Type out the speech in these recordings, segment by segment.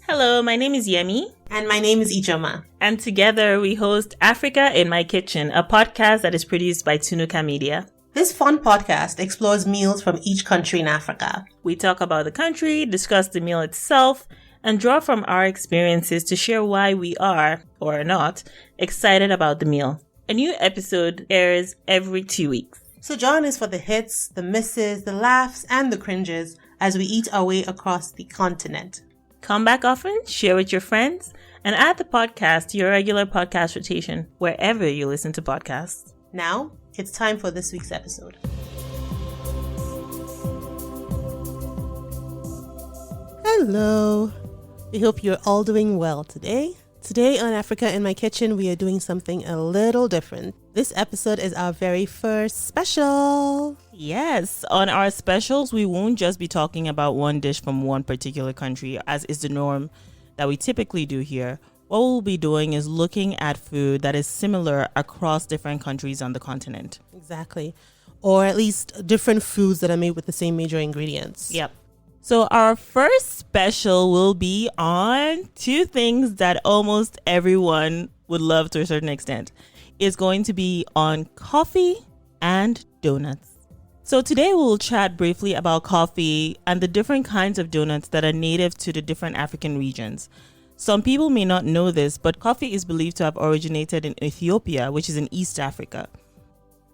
Hello, my name is Yemi. And my name is Ijoma. And together we host Africa in My Kitchen, a podcast that is produced by Tunuka Media. This fun podcast explores meals from each country in Africa. We talk about the country, discuss the meal itself, and draw from our experiences to share why we are, or are not, excited about the meal. A new episode airs every 2 weeks. So join us for the hits, the misses, the laughs, and the cringes as we eat our way across the continent. Come back often, share with your friends, and add the podcast to your regular podcast rotation wherever you listen to podcasts. Now, it's time for this week's episode. Hello. We hope you're all doing well today. Today on Africa in My Kitchen, we are doing something a little different. This episode is our very first special. Yes, on our specials, we won't just be talking about one dish from one particular country, as is the norm that we typically do here. What we'll be doing is looking at food that is similar across different countries on the continent. Exactly. Or at least different foods that are made with the same major ingredients. Yep. So our first special will be on two things that almost everyone would love to a certain extent. It's going to be on coffee and donuts. So today we'll chat briefly about coffee and the different kinds of donuts that are native to the different African regions. Some people may not know this, but coffee is believed to have originated in Ethiopia, which is in East Africa.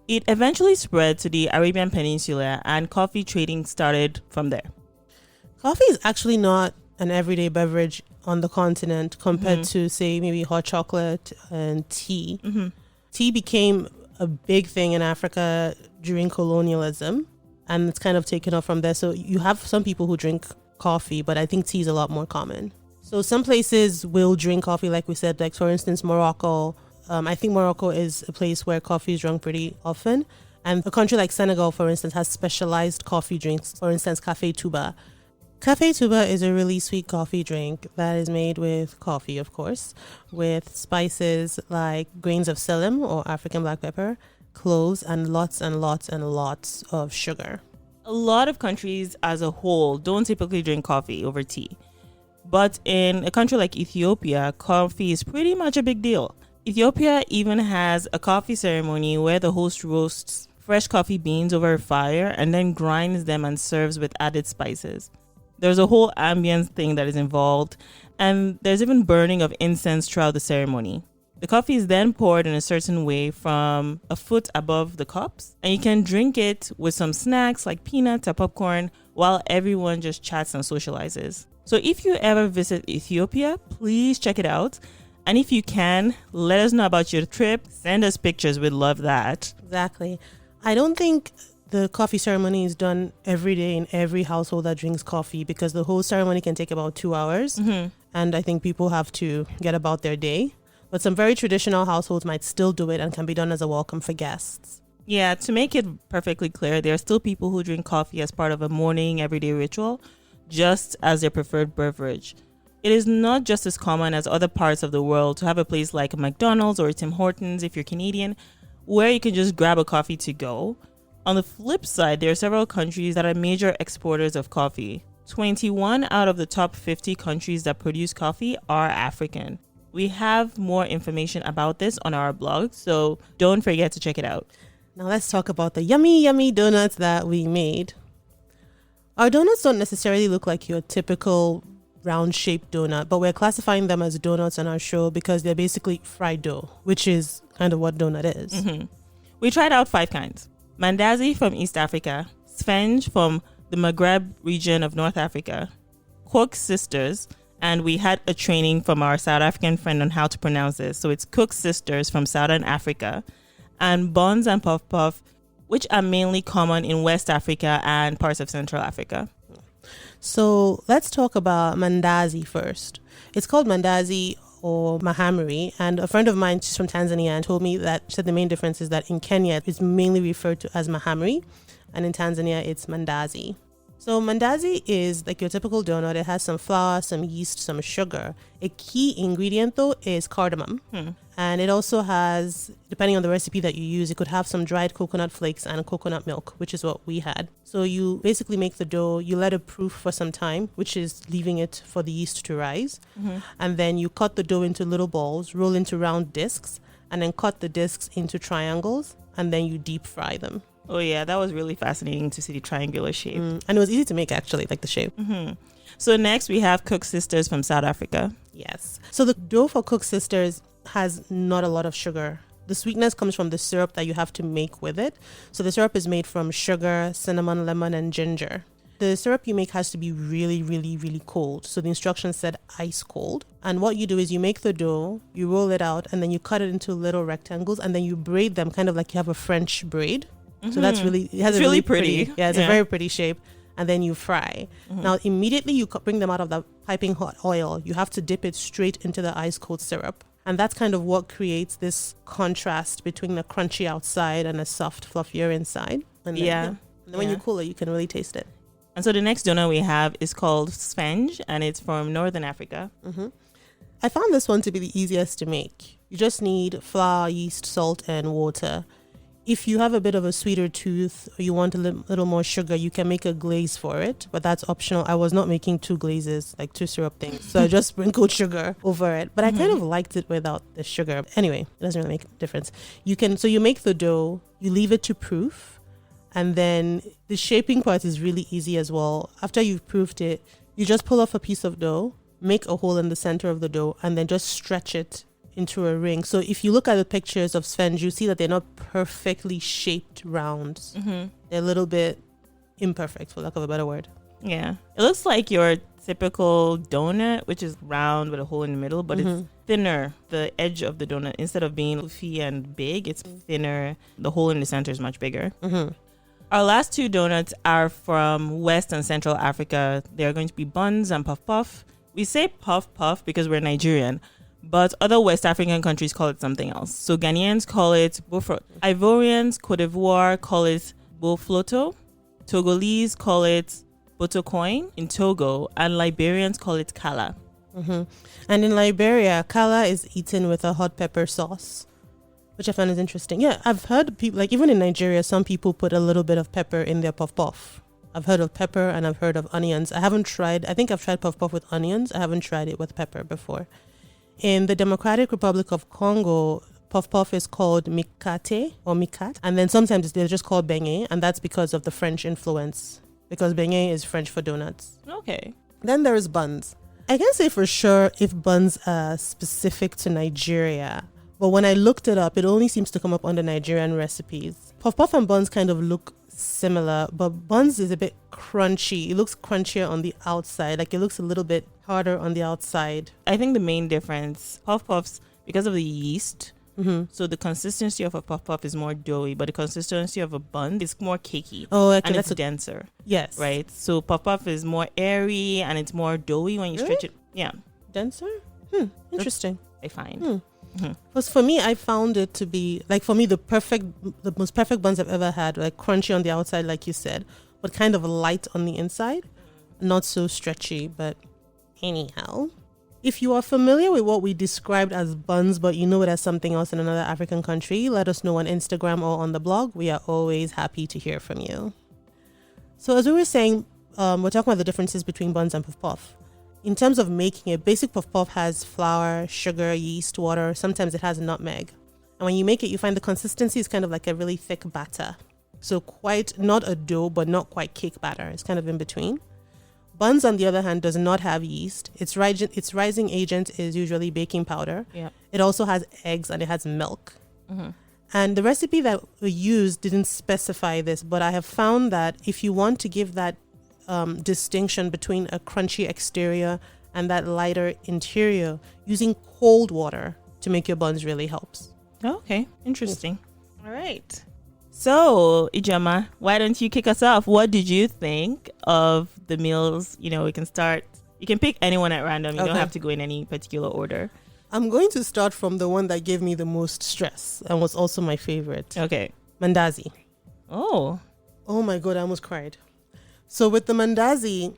It eventually spread to the Arabian Peninsula, and coffee trading started from there. Coffee is actually not an everyday beverage on the continent compared to, say, maybe hot chocolate and tea. Tea became a big thing in Africa during colonialism, and it's kind of taken off from there. So you have some people who drink coffee, but I think tea is a lot more common. So some places will drink coffee, like we said, like for instance, Morocco. I think Morocco is a place where coffee is drunk pretty often. And a country like Senegal, for instance, has specialized coffee drinks. For instance, Café Touba. Café Touba is a really sweet coffee drink that is made with coffee, of course, with spices like grains of psyllium or African black pepper, cloves, and lots of sugar. A lot of countries as a whole don't typically drink coffee over tea. But in a country like Ethiopia, coffee is pretty much a big deal. Ethiopia even has a coffee ceremony where the host roasts fresh coffee beans over a fire and then grinds them and serves with added spices. There's a whole ambience thing that is involved, and there's even burning of incense throughout the ceremony. The coffee is then poured in a certain way from a foot above the cups, and you can drink it with some snacks like peanuts or popcorn while everyone just chats and socializes. So if you ever visit Ethiopia, please check it out. And if you can, let us know about your trip. Send us pictures. We'd love that. Exactly. I don't think the coffee ceremony is done every day in every household that drinks coffee, because the whole ceremony can take about 2 hours. And I think people have to get about their day. But some very traditional households might still do it and can be done as a welcome for guests. Yeah, to make it perfectly clear, there are still people who drink coffee as part of a morning, everyday ritual, just as their preferred beverage. It is not just as common as other parts of the world to have a place like a McDonald's or Tim Hortons, if you're Canadian, where you can just grab a coffee to go. On the flip side, there are several countries that are major exporters of coffee. 21 out of the top 50 countries that produce coffee are African. We have more information about this on our blog, so don't forget to check it out. Now let's talk about the yummy donuts that we made. Our donuts don't necessarily look like your typical round-shaped donut, but we're classifying them as donuts on our show because they're basically fried dough, which is kind of what donut is. We tried out 5 kinds. Mandazi from East Africa, Sfenj from the Maghreb region of North Africa, Cook Sisters, and we had a training from our South African friend on how to pronounce this. So it's Cook Sisters from Southern Africa, and Buns and Puff Puff, which are mainly common in West Africa and parts of Central Africa. So let's talk about Mandazi first. It's called Mandazi or Mahamri, and a friend of mine, she's from Tanzania, and told me that she said the main difference is that in Kenya it's mainly referred to as Mahamri, and in Tanzania it's Mandazi. So Mandazi is like your typical donut. It has some flour, some yeast, some sugar. A key ingredient though is cardamom. And it also has, depending on the recipe that you use, it could have some dried coconut flakes and coconut milk, which is what we had. So you basically make the dough, you let it proof for some time, which is leaving it for the yeast to rise. And then you cut the dough into little balls, roll into round discs, and then cut the discs into triangles, and then you deep fry them. Oh yeah, that was really fascinating to see the triangular shape. And it was easy to make, actually, like the shape. So next we have Cook Sisters from South Africa. Yes. So the dough for Cook Sisters has not a lot of sugar. The sweetness comes from the syrup that you have to make with it. So the syrup is made from sugar, cinnamon, lemon, and ginger. The syrup you make has to be really, really, really cold. So the instructions said ice cold. And what you do is you make the dough, you roll it out, and then you cut it into little rectangles, and then you braid them kind of like you have a French braid. So that's really, it has It's a really pretty. Yeah, it's a very pretty shape. And then you fry. Now, immediately you bring them out of the piping hot oil. You have to dip it straight into the ice cold syrup. And that's kind of what creates this contrast between the crunchy outside and a soft, fluffier inside. And then, and then when you cool it, you can really taste it. And so the next donut we have is called Svenge, and it's from Northern Africa. I found this one to be the easiest to make. You just need flour, yeast, salt, and water. If you have a bit of a sweeter tooth or you want a little more sugar, you can make a glaze for it, but that's optional. I was not making two glazes, like two syrup things. So I just sprinkled sugar over it, but I kind of liked it without the sugar. Anyway, it doesn't really make a difference. So you make the dough, you leave it to proof, and then the shaping part is really easy as well. After you've proofed it, you just pull off a piece of dough, make a hole in the center of the dough, and then just stretch it into a ring. So if you look at the pictures of Svenge, you see that they're not perfectly shaped rounds. They're a little bit imperfect, for lack of a better word. Yeah. It looks like your typical donut, which is round with a hole in the middle, but it's thinner. The edge of the donut, instead of being fluffy and big, it's thinner. The hole in the center is much bigger. Our last two donuts are from West and Central Africa. They're going to be buns and puff puff. We say puff puff because we're Nigerian, but other West African countries call it something else. So Ghanaians call it bofrot. Ivorians, Cote d'Ivoire call it bofloto. Togolese call it botocoin in Togo, and Liberians call it kala. And in Liberia, kala is eaten with a hot pepper sauce, which I found is interesting. Yeah, I've heard people, like even in Nigeria, some people put a little bit of pepper in their puff puff. I've heard of pepper and I've heard of onions. I think I've tried puff puff with onions. I haven't tried it with pepper before. In the Democratic Republic of Congo, puff puff is called mikate or mikat, and then sometimes they're just called beignet, and that's because of the French influence, because beignet is French for donuts. Okay. Then there's buns. I can't say for sure if buns are specific to Nigeria, but when I looked it up, it only seems to come up under Nigerian recipes. Puff puff and buns kind of look similar, but buns is a bit crunchy. It looks crunchier on the outside, like it looks a little bit harder on the outside. I think the main difference, puff puffs, because of the yeast, so the consistency of a puff puff is more doughy, but the consistency of a bun is more cakey. Oh, okay, and it's denser. Yes. Right? So puff puff is more airy and it's more doughy when you stretch it. Yeah. Denser? Interesting. I find. Because for me, I found it to be, like for me, the most perfect buns I've ever had, like crunchy on the outside, like you said, but kind of light on the inside. Not so stretchy, but anyhow. If you are familiar with what we described as buns, but you know it as something else in another African country, let us know on Instagram or on the blog. We are always happy to hear from you. So as we were saying, we're talking about the differences between buns and puff puff. In terms of making it, basic puff puff has flour, sugar, yeast, water. Sometimes it has nutmeg. And when you make it, you find the consistency is kind of like a really thick batter. So quite, not a dough, but not quite cake batter. It's kind of in between. Buns, on the other hand, does not have yeast. Its rising agent is usually baking powder. Yeah. It also has eggs and it has milk. And the recipe that we used didn't specify this, but I have found that if you want to give that distinction between a crunchy exterior and that lighter interior, using cold water to make your buns really helps. Okay, interesting. All right. So, Ijama, why don't you kick us off? What did you think of the meals? You know, we can start. You can pick anyone at random. You don't have to go in any particular order. I'm going to start from the one that gave me the most stress and was also my favorite. Okay. Mandazi. Oh my God, I almost cried. So with the mandazi,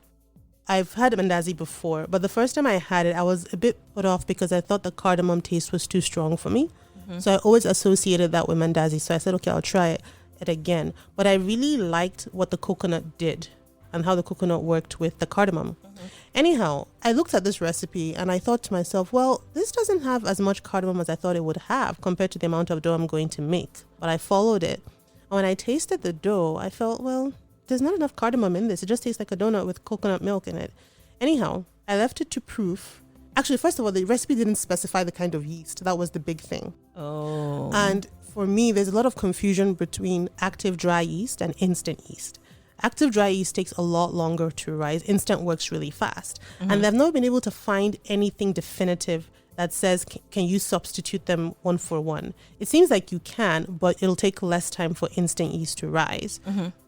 I've had mandazi before, but the first time I had it, I was a bit put off because I thought the cardamom taste was too strong for me. So I always associated that with mandazi. So I said, okay, I'll try it again. But I really liked what the coconut did and how the coconut worked with the cardamom. Anyhow, I looked at this recipe and I thought to myself, well, this doesn't have as much cardamom as I thought it would have compared to the amount of dough I'm going to make. But I followed it. And when I tasted the dough, I felt, well, there's not enough cardamom in this. It just tastes like a donut with coconut milk in it. Anyhow, I left it to proof. Actually, first of all, the recipe didn't specify the kind of yeast. That was the big thing. Oh. And for me, there's a lot of confusion between active dry yeast and instant yeast. Active dry yeast takes a lot longer to rise. Instant works really fast. And they've not been able to find anything definitive that says, can you substitute them one for one? It seems like you can, but it'll take less time for instant yeast to rise.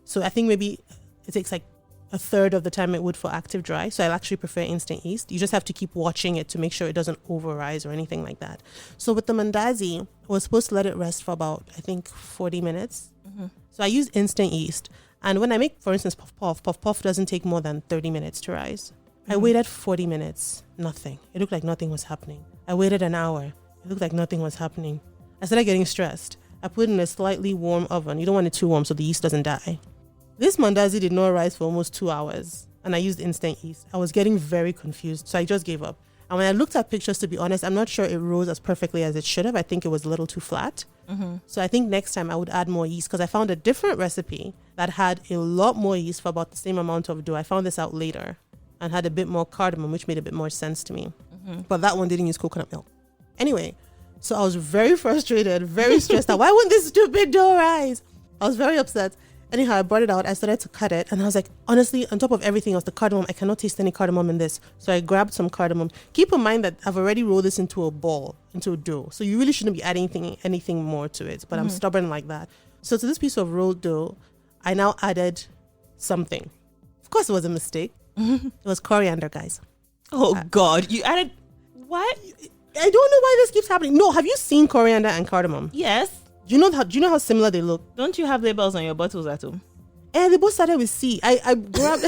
So I think maybe it takes like a third of the time it would for active dry. So I actually prefer instant yeast. You just have to keep watching it to make sure it doesn't overrise or anything like that. So with the mandazi, I was supposed to let it rest for about, I think, 40 minutes. So I use instant yeast. And when I make, for instance, puff doesn't take more than 30 minutes to rise. I waited 40 minutes, nothing. It looked like nothing was happening. I waited an hour. It looked like nothing was happening. I started getting stressed. I put it in a slightly warm oven. You don't want it too warm so the yeast doesn't die. This mandazi did not rise for almost 2 hours, and I used instant yeast. I was getting very confused, so I just gave up. And when I looked at pictures, to be honest, I'm not sure it rose as perfectly as it should have. I think it was a little too flat. So I think next time I would add more yeast because I found a different recipe that had a lot more yeast for about the same amount of dough. I found this out later and had a bit more cardamom, which made a bit more sense to me. But that one didn't use coconut milk. Anyway, so I was very frustrated, very stressed out. Why wouldn't this stupid dough rise? I was very upset. Anyhow, I brought it out. I started to cut it. And I was like, honestly, on top of everything else, the cardamom, I cannot taste any cardamom in this. So I grabbed some cardamom. Keep in mind that I've already rolled this into a ball, into a dough. So you really shouldn't be adding anything more to it. But I'm stubborn like that. So to this piece of rolled dough, I now added something. Of course, it was a mistake. It was coriander, guys. Oh, God. You added what? I don't know why this keeps happening. No, have you seen coriander and cardamom? Yes. Do you know how similar they look? Don't you have labels on your bottles at home? And they both started with C. I grabbed.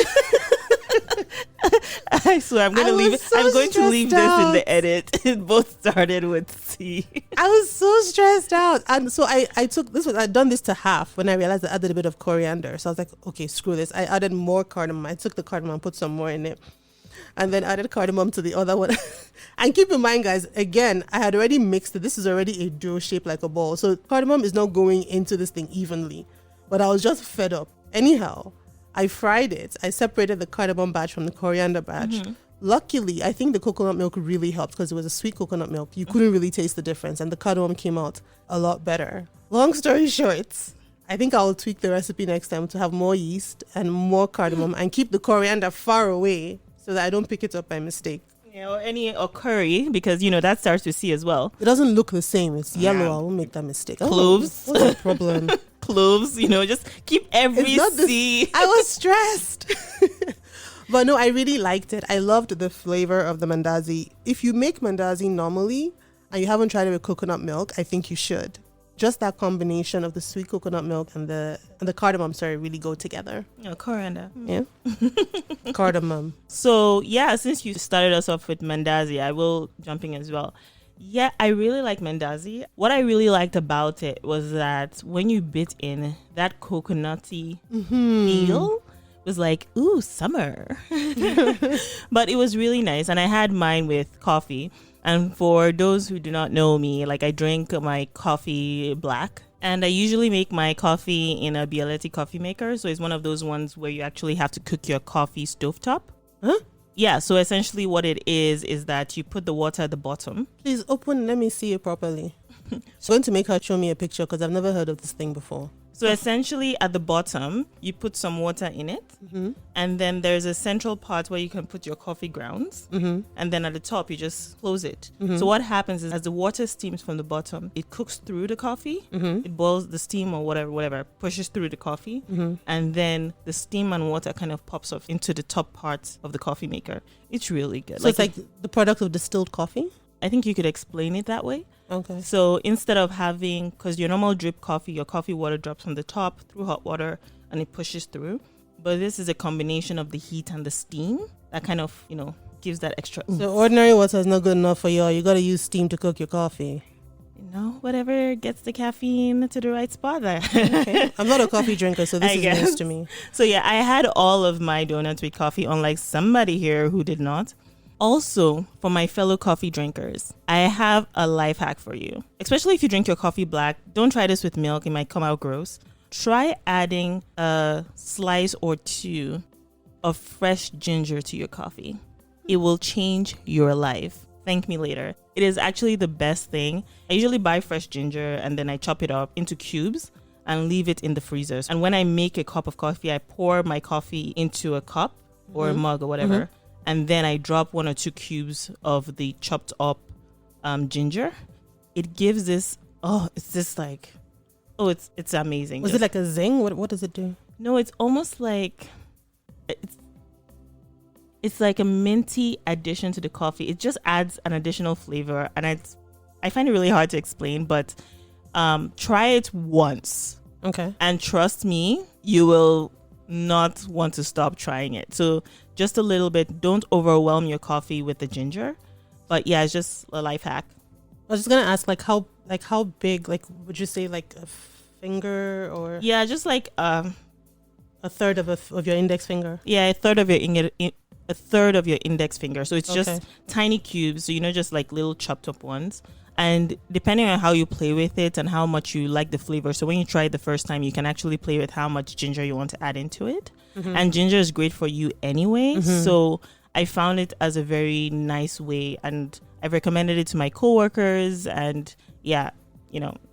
I swear I'm going to leave. So I'm going to leave this in the out. edit. It both started with C. I was so stressed out, and so I took this. I'd done this to half when I realized I added a bit of coriander. So I was like, okay, screw this. I added more cardamom. I took the cardamom and put some more in it, and then added cardamom to the other one. And keep in mind, guys, again, I had already mixed it. This is already a dough shaped like a ball. So cardamom is not going into this thing evenly. But I was just fed up. Anyhow, I fried it. I separated the cardamom batch from the coriander batch. Luckily, I think the coconut milk really helped because it was a sweet coconut milk. You couldn't really taste the difference. And the cardamom came out a lot better. Long story short, I think I'll tweak the recipe next time to have more yeast and more cardamom and keep the coriander far away so that I don't pick it up by mistake. Yeah, or curry, because that starts with C as well. It doesn't look the same. It's yellow. I won't make that mistake. Cloves. Oh, what's the problem? Cloves, just keep every C. I was stressed. But no, I really liked it. I loved the flavor of the mandazi. If you make mandazi normally and you haven't tried it with coconut milk, I think you should. Just that combination of the sweet coconut milk and the cardamom, really go together. Coriander. Yeah. Cardamom. So, since you started us off with mandazi, I will jump in as well. Yeah, I really like mandazi. What I really liked about it was that when you bit in, that coconutty feel was like, ooh, summer. But it was really nice. And I had mine with coffee. And for those who do not know me, I drink my coffee black. And I usually make my coffee in a Bialetti coffee maker. So it's one of those ones where you actually have to cook your coffee stovetop. Huh? Yeah, so essentially what it is that you put the water at the bottom. Please open, let me see it properly. I'm going to make her show me a picture because I've never heard of this thing before. So essentially at the bottom, you put some water in it. And then there's a central part where you can put your coffee grounds. And then at the top, you just close it. So what happens is as the water steams from the bottom, it cooks through the coffee. It boils the steam or whatever, pushes through the coffee. And then the steam and water kind of pops off into the top part of the coffee maker. It's really good. So it's like the product of distilled coffee? I think you could explain it that way. Okay. So instead of having, because your normal drip coffee, your coffee water drops from the top through hot water and it pushes through. But this is a combination of the heat and the steam. that kind of, gives that extra oomph. So ordinary water is not good enough for you. You got to use steam to cook your coffee. Whatever gets the caffeine to the right spot there. Okay. I'm not a coffee drinker, so this is news to me. So yeah, I had all of my donuts with coffee, unlike somebody here who did not. Also, for my fellow coffee drinkers, I have a life hack for you. Especially if you drink your coffee black, don't try this with milk. It might come out gross. Try adding a slice or two of fresh ginger to your coffee. It will change your life. Thank me later. It is actually the best thing. I usually buy fresh ginger and then I chop it up into cubes and leave it in the freezers. And when I make a cup of coffee, I pour my coffee into a cup or a mug or whatever. And then I drop 1 or 2 cubes of the chopped up ginger. It gives this, it's just like, it's amazing. Was it like a zing? What does it do? No, it's almost like, it's like a minty addition to the coffee. It just adds an additional flavor. And I find it really hard to explain, but try it once. Okay. And trust me, you will not want to stop trying it. So just a little bit. Don't overwhelm your coffee with the ginger. But yeah, it's just a life hack. I was just gonna ask, how big? Like, would you say like a finger or? Yeah, just like a third of your index finger. Yeah, a third of your index finger. So it's just tiny cubes. So just like little chopped up ones. And depending on how you play with it and how much you like the flavor. So when you try it the first time, you can actually play with how much ginger you want to add into it. And ginger is great for you anyway. So I found it as a very nice way, and I've recommended it to my coworkers. And yeah,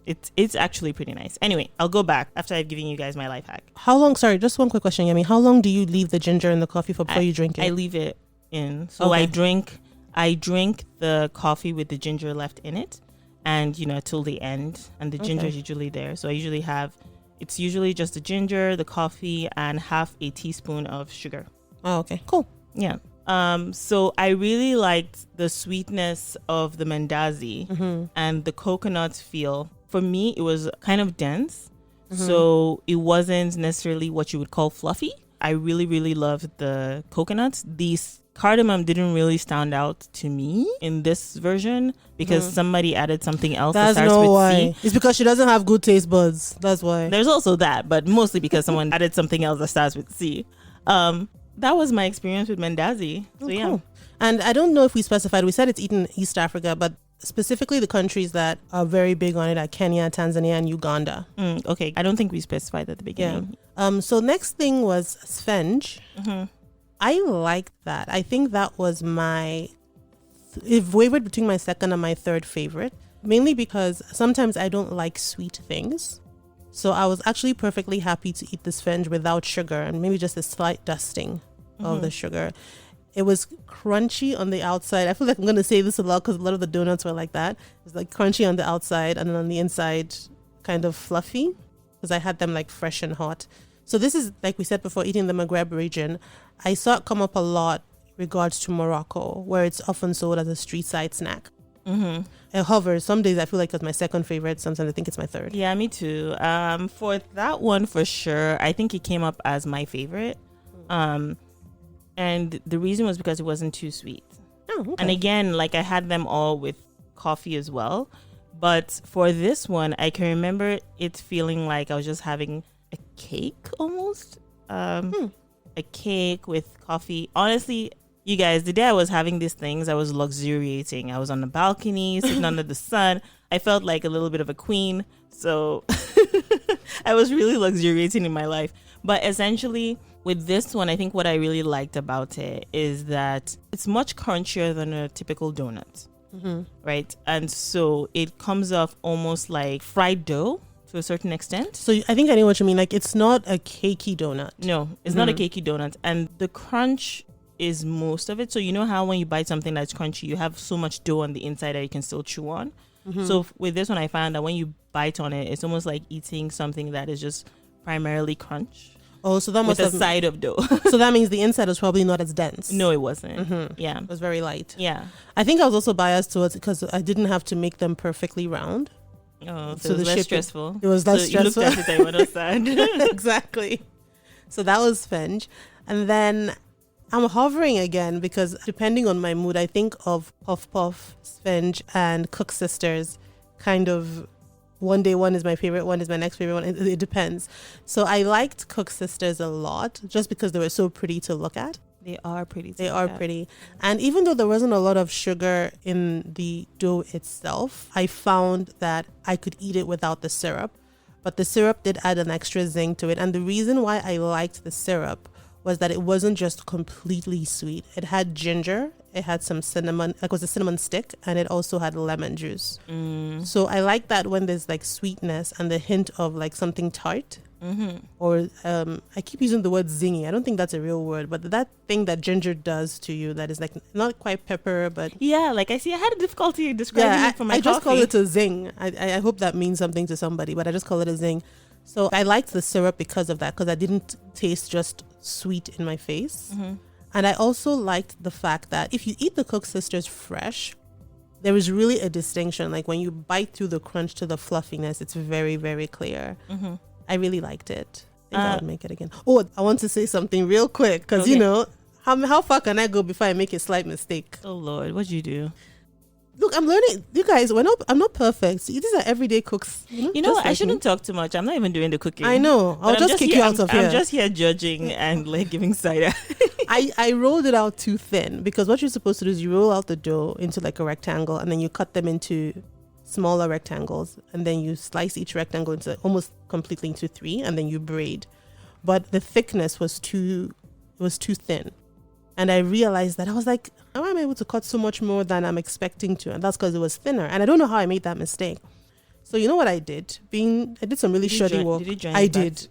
it's actually pretty nice. Anyway, I'll go back after I've given you guys my life hack. How long? Sorry, just one quick question, Yemi. How long do you leave the ginger in the coffee for before you drink it? I leave it in. So I drink the coffee with the ginger left in it, and till the end, and the ginger is usually there. So it's usually just the ginger, the coffee, and half a teaspoon of sugar. Oh, okay, cool. Yeah. So I really liked the sweetness of the mandazi and the coconut feel. For me, it was kind of dense, so it wasn't necessarily what you would call fluffy. I really, really loved the coconuts. These cardamom didn't really stand out to me in this version because somebody added something else that starts with C. It's because she doesn't have good taste buds. That's why. There's also that, but mostly because someone added something else that starts with C. That was my experience with mandazi. So yeah. Cool. And I don't know if we specified. We said it's eaten in East Africa, but specifically the countries that are very big on it are Kenya, Tanzania, and Uganda. Okay. I don't think we specified at the beginning. Yeah. So next thing was sphenge. I liked that. I think that was it wavered between my second and my third favorite, mainly because sometimes I don't like sweet things. So I was actually perfectly happy to eat the sphenge without sugar and maybe just a slight dusting of the sugar. It was crunchy on the outside. I feel like I'm going to say this a lot because a lot of the donuts were like that. It's like crunchy on the outside and then on the inside kind of fluffy because I had them like fresh and hot. So this is, like we said before, eating the Maghreb region. I saw it come up a lot regards to Morocco, where it's often sold as a street side snack. It hovers. Some days I feel like it's my second favorite. Sometimes I think it's my third. Yeah, me too. For that one, for sure, I think it came up as my favorite. And the reason was because it wasn't too sweet. Oh, okay. And again, like I had them all with coffee as well. But for this one, I can remember it feeling like I was just having a cake almost. A cake with coffee. Honestly, you guys, the day I was having these things, I was luxuriating. I was on the balcony, sitting under the sun. I felt like a little bit of a queen. So I was really luxuriating in my life. But essentially, with this one, I think what I really liked about it is that it's much crunchier than a typical donut. Right? And so it comes off almost like fried dough to a certain extent. So I think I know what you mean. Like, it's not a cakey donut. No, it's not a cakey donut. And the crunch is most of it. So you know how when you bite something that's crunchy, you have so much dough on the inside that you can still chew on. So with this one, I found that when you bite on it, it's almost like eating something that is just primarily crunch. Oh, so that must have a side of dough. So that means the inside was probably not as dense. No, it wasn't. Yeah, it was very light. Yeah, I think I was also biased towards it because I didn't have to make them perfectly round. Oh, so it was less stressful. It was less stressful. You looked at it and went outside. Exactly. So that was sphenge. And then I'm hovering again because depending on my mood, I think of Puff Puff, Svench, and Cook Sisters. Kind of one day one is my favorite, one is my next favorite one. It depends. So I liked Cook Sisters a lot just because they were so pretty to look at. They are pretty. They are pretty. And even though there wasn't a lot of sugar in the dough itself, I found that I could eat it without the syrup. But the syrup did add an extra zing to it. And the reason why I liked the syrup was that it wasn't just completely sweet. It had ginger, it had some cinnamon, like it was a cinnamon stick, and it also had lemon juice. So I like that when there's like sweetness and the hint of like something tart. Or I keep using the word zingy. I don't think that's a real word, but that thing that ginger does to you that is like not quite pepper, but yeah, like I see I had a difficulty describing it for my I just coffee. call it a zing. I hope that means something to somebody, but I just call it a zing. So I liked the syrup because of that, because I didn't taste just sweet in my face. And I also liked the fact that if you eat the Cook Sisters fresh, there is really a distinction. Like when you bite through the crunch to the fluffiness, it's very, very clear. I really liked it. I think I would make it again. Oh, I want to say something real quick because, you know, how far can I go before I make a slight mistake? Oh, Lord, what'd you do? Look, I'm learning. You guys, I'm not perfect. So these are everyday cooks. You know, I shouldn't talk too much. I'm not even doing the cooking. I know. I'll just kick you out of here. I'm just here judging and like giving cider. I rolled it out too thin because what you're supposed to do is you roll out the dough into like a rectangle and then you cut them into smaller rectangles and then you slice each rectangle into almost completely into 3 and then you braid. But the thickness was too thin. And I realized that I was like, how am I able to cut so much more than I'm expecting to? And that's because it was thinner. And I don't know how I made that mistake. So you know what I did? I did some really shoddy work. Did you join I did.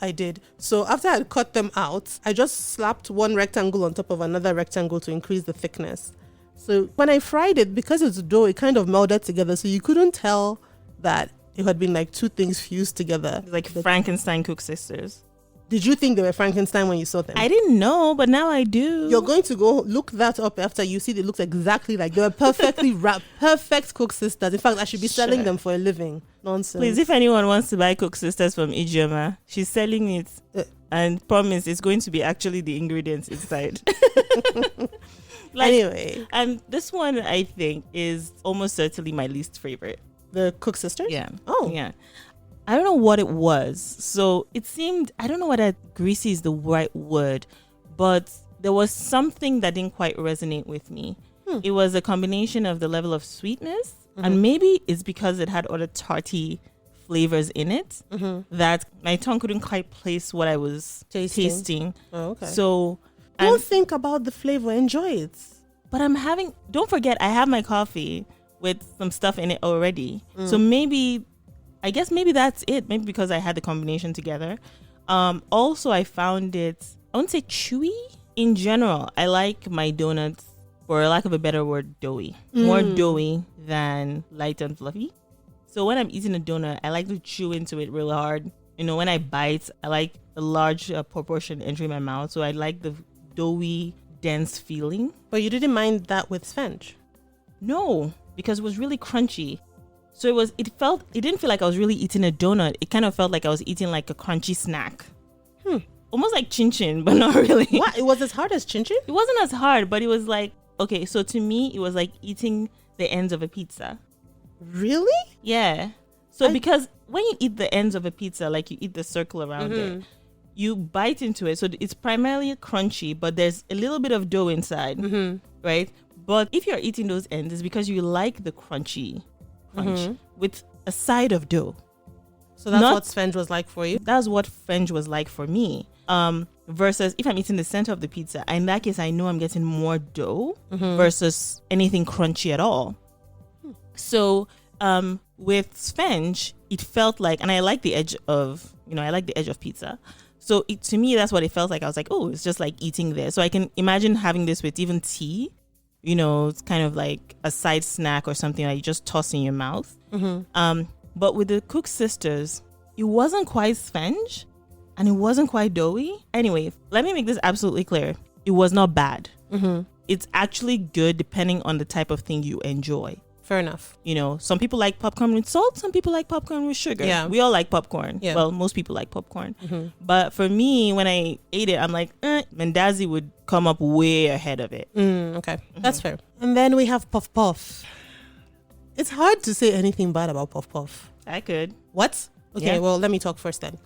I did. So after I had cut them out, I just slapped one rectangle on top of another rectangle to increase the thickness. So when I fried it, because it's dough, it kind of melded together. So you couldn't tell that it had been like two things fused together. Like Frankenstein Cook Sisters. Did you think they were Frankenstein when you saw them? I didn't know, but now I do. You're going to go look that up after you see it looks exactly like they were perfectly wrapped, perfect Cook Sisters. In fact, I should be selling them for a living. Nonsense. Please, if anyone wants to buy Cook Sisters from Ijeoma, she's selling it and promise it's going to be actually the ingredients inside. Anyway. And this one, I think, is almost certainly my least favorite. The Cook Sisters? Yeah. Oh. Yeah. I don't know what it was. So it seemed, I don't know whether greasy is the right word, but there was something that didn't quite resonate with me. It was a combination of the level of sweetness, and maybe it's because it had other tarty flavors in it that my tongue couldn't quite place what I was tasting. Oh, okay. So don't think about the flavor, enjoy it. But don't forget, I have my coffee with some stuff in it already. So I guess maybe that's it. Maybe because I had the combination together. Also, I found it, I wouldn't say chewy. In general, I like my donuts, for lack of a better word, doughy. More doughy than light and fluffy. So when I'm eating a donut, I like to chew into it real hard. You know, when I bite, I like a large proportion entering my mouth. So I like the doughy, dense feeling. But you didn't mind that with Svench? No, because it was really crunchy. So it didn't feel like I was really eating a donut. It kind of felt like I was eating like a crunchy snack. Almost like chin chin, but not really. What? It was as hard as chin chin? It wasn't as hard, but it was like, okay, so to me, it was like eating the ends of a pizza. Really? Yeah. So because when you eat the ends of a pizza, like you eat the circle around it, you bite into it. So it's primarily crunchy, but there's a little bit of dough inside, right? But if you're eating those ends, it's because you like the crunchy crunch with a side of dough. So that's what Svench was like for you? That's what Svench was like for me. Versus if I'm eating the center of the pizza, in that case, I know I'm getting more dough versus anything crunchy at all. So with Svench, it felt like, and I like the edge of, pizza. So to me, that's what it felt like. I was like, oh, it's just like eating there. So I can imagine having this with even tea. You know, it's kind of like a side snack or something that you just toss in your mouth. But with the Cook Sisters, it wasn't quite Svench and it wasn't quite doughy. Anyway, let me make this absolutely clear. It was not bad. It's actually good depending on the type of thing you enjoy. Fair enough. You know, some people like popcorn with salt, some people like popcorn with sugar. Yeah. We all like popcorn. Yeah. Well, most people like popcorn. But for me, when I ate it, I'm like, Mandazi would come up way ahead of it. Okay. That's fair. And then we have puff puff. It's hard to say anything bad about puff puff. I could. What? Okay, Yeah. well, let me talk first then.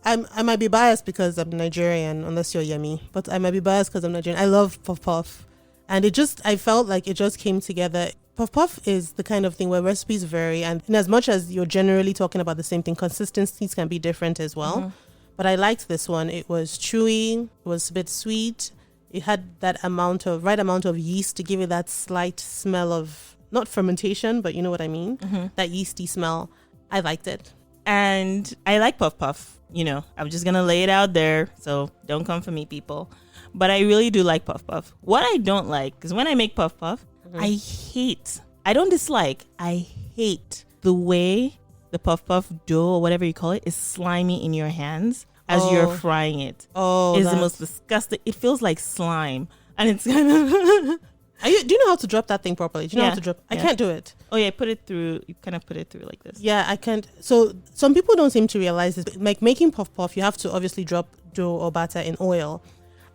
I might be biased because I'm Nigerian, unless you're Yemi, but I might be biased because I'm Nigerian. I love puff puff. And I felt like it just came together. Puff puff is the kind of thing where recipes vary. And in as much as you're generally talking about the same thing, consistencies can be different as well. But I liked this one. It was chewy. It was a bit sweet. It had that right amount of yeast to give it that slight smell of, not fermentation, but you know what I mean? That yeasty smell. I liked it. And I like puff puff. You know, I'm just going to lay it out there. So don't come for me, people. But I really do like puff puff. What I don't like is when I make puff puff, I don't dislike, I hate the way the puff puff dough or whatever you call it is slimy in your hands as you're frying it. It's the most disgusting. It feels like slime. And it's kind of... Do you know how to drop that thing properly? Do you know how to drop? I can't do it. Oh yeah, put it through. You kind of put it through like this. Yeah, I can't. So some people don't seem to realize this. Like making puff puff, you have to obviously drop dough or batter in oil.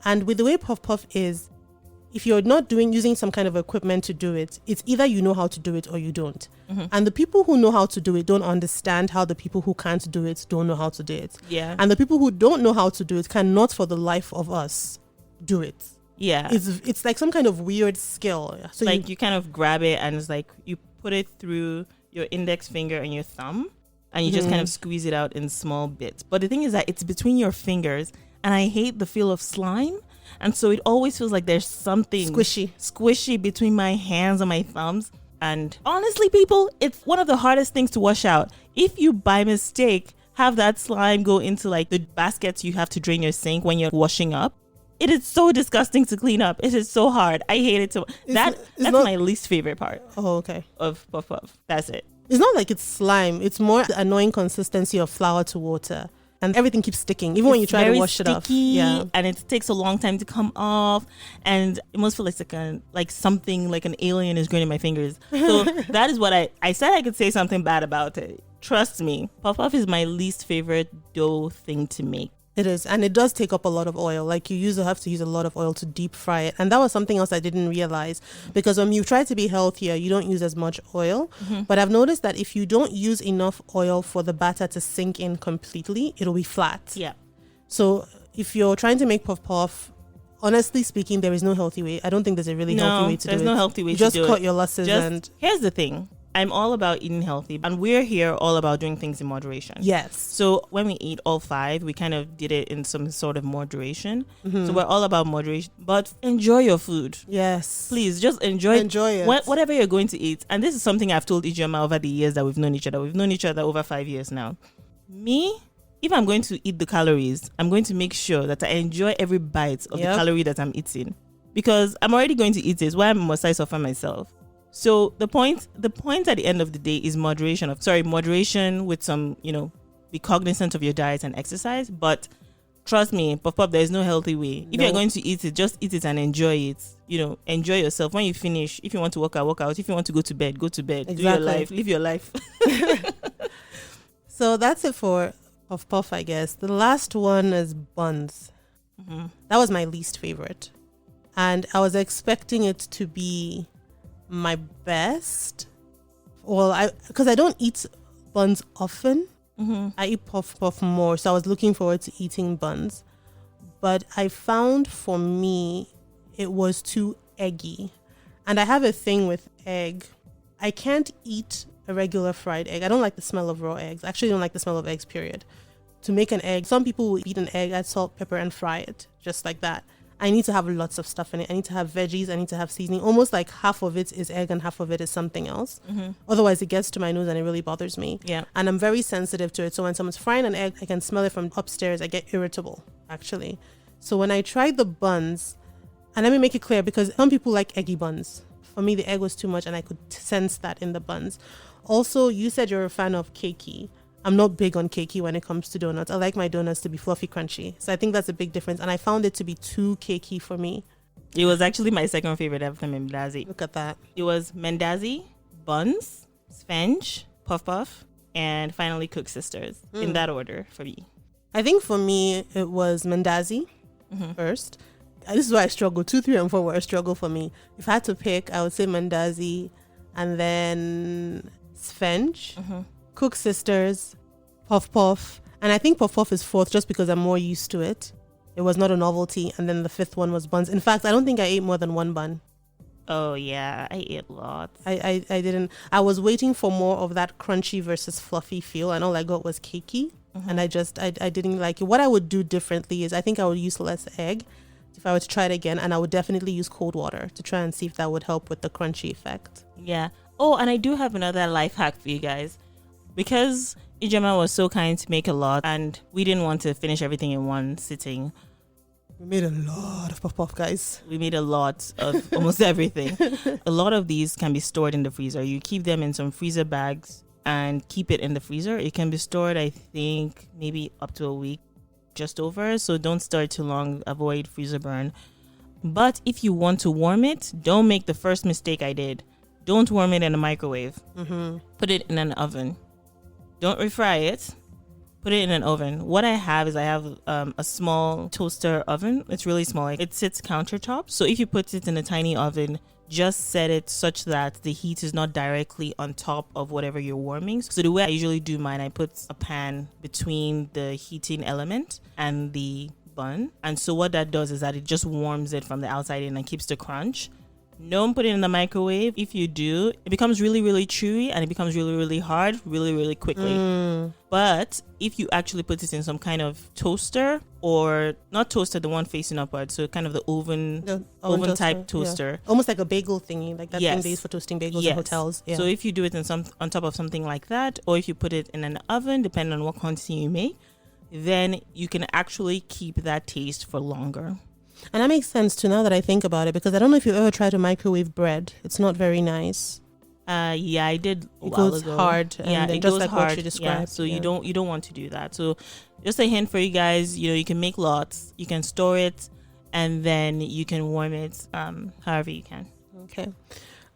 And with the way puff puff is, if you're not using some kind of equipment to do it, it's either you know how to do it or you don't. And the people who know how to do it don't understand how the people who can't do it don't know how to do it. Yeah. And the people who don't know how to do it cannot for the life of us do it. Yeah. It's like some kind of weird skill. So like you kind of grab it and it's like you put it through your index finger and your thumb and you just kind of squeeze it out in small bits. But the thing is that it's between your fingers and I hate the feel of slime. And so it always feels like there's something squishy between my hands and my thumbs. And honestly, people, it's one of the hardest things to wash out. If you by mistake have that slime go into like the baskets you have to drain your sink when you're washing up, it is so disgusting to clean up. It is so hard. I hate it so. That's my least favorite part. Oh, okay. Of puff puff. That's it. It's not like it's slime. It's more the annoying consistency of flour to water. And everything keeps sticking, even when you try to wash it off. Yeah, and it takes a long time to come off, and it must feel like something like an alien is growing in my fingers. So that is what I said. I could say something bad about it. Trust me, puff puff is my least favorite dough thing to make. It is, and it does take up a lot of oil. Like you have to use a lot of oil to deep fry it, and that was something else I didn't realize, because when you try to be healthier, you don't use as much oil. But I've noticed that if you don't use enough oil for the batter to sink in completely, it'll be flat. Yeah. So if you're trying to make puff puff, honestly speaking, there is no healthy way. I don't think there's a really healthy way to do it. There's no healthy way you to just do it. Just cut your losses. And here's the thing. I'm all about eating healthy, and we're here all about doing things in moderation. Yes. So when we eat all 5, we kind of did it in some sort of moderation. So we're all about moderation, but enjoy your food. Yes. Please just enjoy it. Whatever you're going to eat. And this is something I've told Ijoma over the years that we've known each other. We've known each other over 5 years now. Me, if I'm going to eat the calories, I'm going to make sure that I enjoy every bite of the calorie that I'm eating, because I'm already going to eat it. Why must I suffer myself? So the point at the end of the day is moderation with some, be cognizant of your diet and exercise. But trust me, puff puff, there's no healthy way. If you're going to eat it, just eat it and enjoy it. Enjoy yourself. When you finish, if you want to work out, work out. If you want to go to bed, go to bed. Exactly. Do your life. Live your life. So that's it for puff puff, I guess. The last one is buns. That was my least favorite. And I was expecting it to be my best. Well, because I don't eat buns often. I eat puff puff more, so I was looking forward to eating buns. But I found for me it was too eggy, and I have a thing with egg. I can't eat a regular fried egg. I don't like the smell of raw eggs. I actually don't like the smell of eggs, period. To make an egg, some people will eat an egg, add salt, pepper, and fry it just like that. I need to have lots of stuff in it. I need to have veggies. I need to have seasoning. Almost like half of it is egg and half of it is something else. Otherwise, it gets to my nose and it really bothers me. Yeah. And I'm very sensitive to it. So when someone's frying an egg, I can smell it from upstairs. I get irritable, actually. So when I tried the buns, and let me make it clear, because some people like eggy buns. For me, the egg was too much and I could sense that in the buns. Also, you said you're a fan of cakey. I'm not big on cakey when it comes to donuts. I like my donuts to be fluffy, crunchy. So I think that's a big difference. And I found it to be too cakey for me. It was actually my second favorite after Mandazi. Look at that. It was Mandazi, buns, Svenge, Puff Puff, and finally Cook Sisters, in that order for me. I think for me, it was Mandazi first. This is why I struggle. 2, 3, and 4 were a struggle for me. If I had to pick, I would say Mandazi, and then Svenge, Cook Sisters, Puff Puff. And I think Puff Puff is 4th just because I'm more used to it. It was not a novelty. And then the 5th one was buns. In fact, I don't think I ate more than 1 bun. Oh, yeah. I ate lots. I didn't. I was waiting for more of that crunchy versus fluffy feel. And all I got was cakey. And I didn't like it. What I would do differently is I think I would use less egg if I were to try it again. And I would definitely use cold water to try and see if that would help with the crunchy effect. Yeah. Oh, and I do have another life hack for you guys. Because Ijema was so kind to make a lot and we didn't want to finish everything in one sitting. We made a lot of puff puff, guys. We made a lot of almost everything. A lot of these can be stored in the freezer. You keep them in some freezer bags and keep it in the freezer. It can be stored, I think, maybe up to a week, just over. So don't store it too long. Avoid freezer burn. But if you want to warm it, don't make the first mistake I did. Don't warm it in a microwave. Put it in an oven. Don't refry it. Put it in an oven. What I have is a small toaster oven. It's really small. It sits countertop. So if you put it in a tiny oven, just set it such that the heat is not directly on top of whatever you're warming. So the way I usually do mine, I put a pan between the heating element and the bun. And so what that does is that it just warms it from the outside in and keeps the crunch. Don't put it in the microwave. If you do, it becomes really, really chewy and it becomes really, really hard really, really quickly. But if you actually put it in some kind of toaster, or not toaster, the one facing upward, so kind of the oven type toaster. Yeah. Almost like a bagel thingy, like that thing they use for toasting bagels in hotels. Yeah. So if you do it on top of something like that, or if you put it in an oven, depending on what quantity you make, then you can actually keep that taste for longer. And that makes sense too now that I think about it, because I don't know if you ever tried to microwave bread. It's not very nice. Yeah, I did a it while goes ago. hard. And yeah, then it just goes like hard. what you described. Yeah, so you don't want to do that. So just a hint for you guys, you can make lots, you can store it, and then you can warm it however you can. Okay.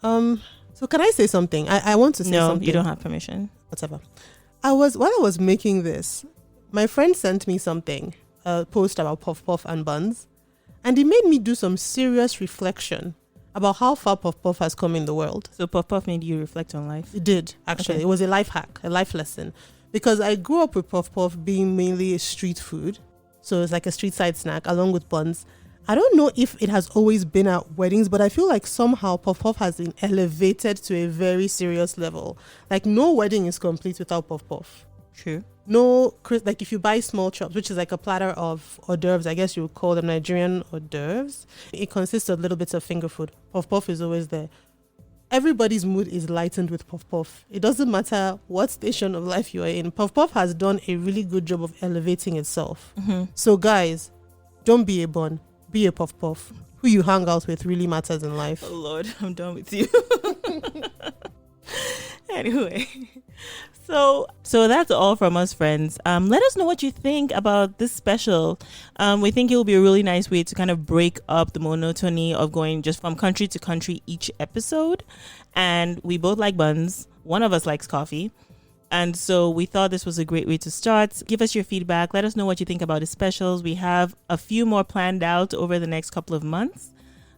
So can I say something? I want to say something. No, you don't have permission. Whatever. While I was making this, my friend sent me something, a post about puff puff and buns. And it made me do some serious reflection about how far Puff Puff has come in the world. So Puff Puff made you reflect on life? It did, actually. Okay. It was a life hack, a life lesson. Because I grew up with Puff Puff being mainly a street food. So it's like a street side snack along with buns. I don't know if it has always been at weddings, but I feel like somehow Puff Puff has been elevated to a very serious level. Like no wedding is complete without Puff Puff. True. No, like if you buy small chops, which is like a platter of hors d'oeuvres, I guess you would call them Nigerian hors d'oeuvres. It consists of little bits of finger food. Puff Puff is always there. Everybody's mood is lightened with Puff Puff. It doesn't matter what station of life you are in. Puff Puff has done a really good job of elevating itself. So guys, don't be a bun, be a Puff Puff. Who you hang out with really matters in life. Oh Lord, I'm done with you. Anyway, so that's all from us, friends. Let us know what you think about this special. We think it will be a really nice way to kind of break up the monotony of going just from country to country each episode. And we both like buns. One of us likes coffee. And so we thought this was a great way to start. Give us your feedback. Let us know what you think about the specials. We have a few more planned out over the next couple of months.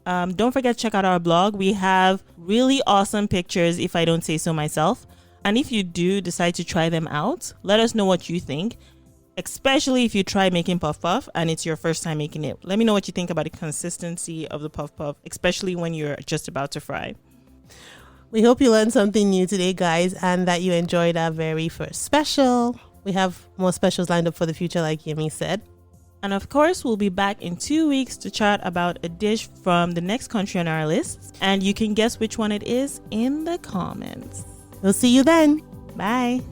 Don't forget to check out our blog. We have really awesome pictures, if I don't say so myself. And if you do decide to try them out, let us know what you think, especially if you try making Puff Puff and it's your first time making it. Let me know what you think about the consistency of the Puff Puff, especially when you're just about to fry. We hope you learned something new today, guys, and that you enjoyed our very first special. We have more specials lined up for the future, like Yemi said. And of course, we'll be back in 2 weeks to chat about a dish from the next country on our list. And you can guess which one it is in the comments. We'll see you then. Bye.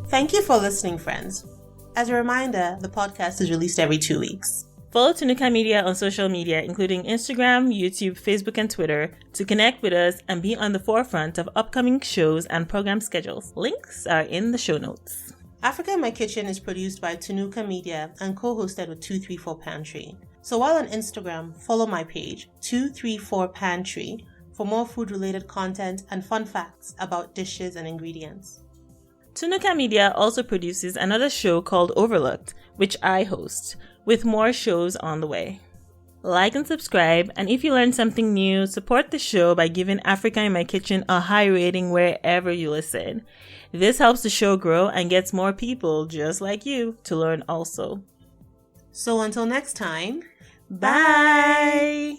Thank you for listening, friends. As a reminder, the podcast is released every 2 weeks. Follow Tunuka Media on social media, including Instagram, YouTube, Facebook, and Twitter, to connect with us and be on the forefront of upcoming shows and program schedules. Links are in the show notes. Africa in My Kitchen is produced by Tunuka Media and co-hosted with 234 Pantry. So while on Instagram, follow my page, 234 Pantry, for more food-related content and fun facts about dishes and ingredients. Tunuka Media also produces another show called Overlooked, which I host, with more shows on the way. Like and subscribe, and if you learned something new, support the show by giving Africa in My Kitchen a high rating wherever you listen. This helps the show grow and gets more people just like you to learn also. So until next time, Bye!